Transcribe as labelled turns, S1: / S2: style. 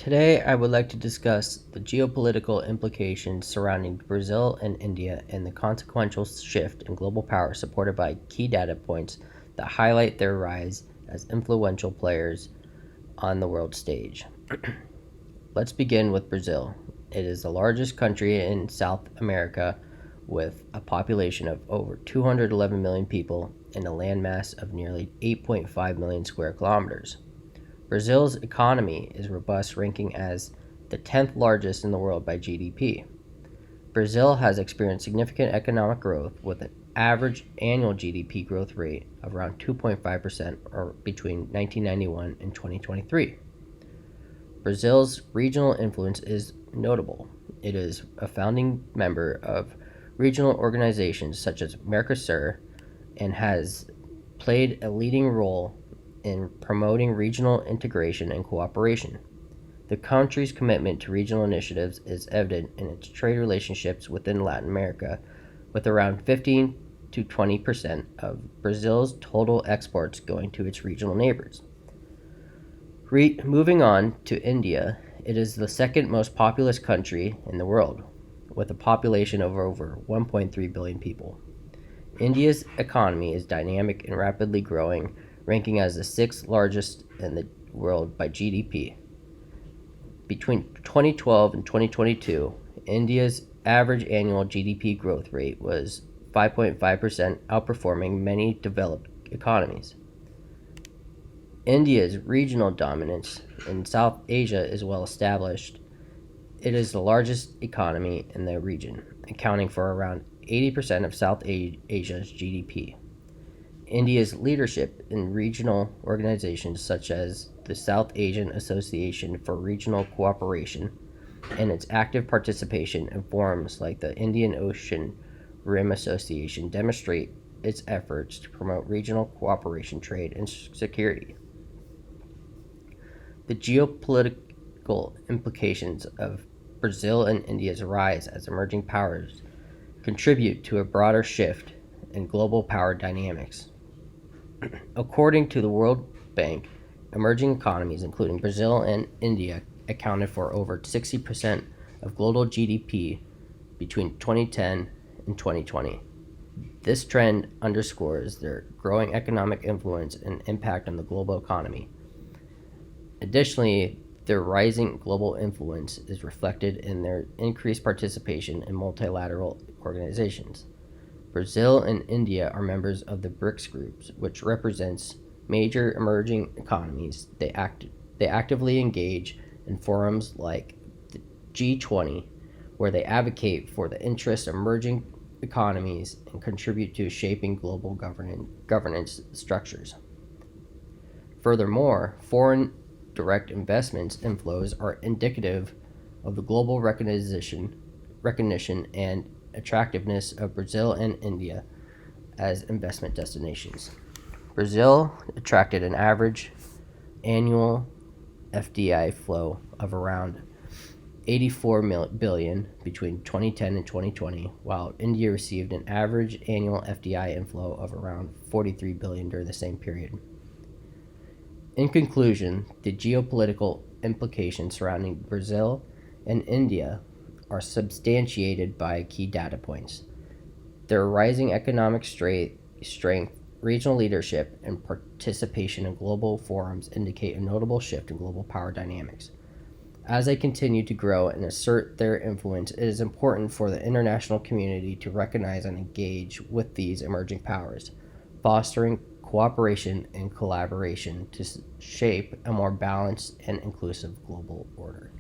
S1: Today, I would like to discuss the geopolitical implications surrounding Brazil and India and the consequential shift in global power supported by key data points that highlight their rise as influential players on the world stage. Let's begin with Brazil. It is the largest country in South America with a population of over 211 million people and a landmass of nearly 8.5 million square kilometers. Brazil's economy is robust, ranking as the 10th largest in the world by GDP. Brazil has experienced significant economic growth with an average annual GDP growth rate of around 2.5% or between 1991 and 2023. Brazil's regional influence is notable. It is a founding member of regional organizations such as Mercosur and has played a leading role in promoting regional integration and cooperation. The country's commitment to regional initiatives is evident in its trade relationships within Latin America, with around 15 to 20% of Brazil's total exports going to its regional neighbors. Moving on to India, it is the second most populous country in the world, with a population of over 1.3 billion people. India's economy is dynamic and rapidly growing, ranking as the sixth largest in the world by GDP. Between 2012 and 2022, India's average annual GDP growth rate was 5.5%, outperforming many developed economies. India's regional dominance in South Asia is well established. It is the largest economy in the region, accounting for around 80% of South Asia's GDP. India's leadership in regional organizations such as the South Asian Association for Regional Cooperation and its active participation in forums like the Indian Ocean Rim Association demonstrate its efforts to promote regional cooperation, trade, and security. The geopolitical implications of Brazil and India's rise as emerging powers contribute to a broader shift in global power dynamics. According to the World Bank, emerging economies, including Brazil and India, accounted for over 60% of global GDP between 2010 and 2020. This trend underscores their growing economic influence and impact on the global economy. Additionally, their rising global influence is reflected in their increased participation in multilateral organizations. Brazil and India are members of the BRICS groups, which represents major emerging economies. They actively engage in forums like the G20, where they advocate for the interests of emerging economies and contribute to shaping global governance structures. Furthermore, foreign direct investments inflows are indicative of the global recognition and attractiveness of Brazil and India as investment destinations. Brazil attracted an average annual FDI flow of around 84 billion between 2010 and 2020, while India received an average annual FDI inflow of around 43 billion during the same period. In conclusion, the geopolitical implications surrounding Brazil and India are substantiated by key data points. Their rising economic strength, regional leadership, and participation in global forums indicate a notable shift in global power dynamics. As they continue to grow and assert their influence, it is important for the international community to recognize and engage with these emerging powers, fostering cooperation and collaboration to shape a more balanced and inclusive global order.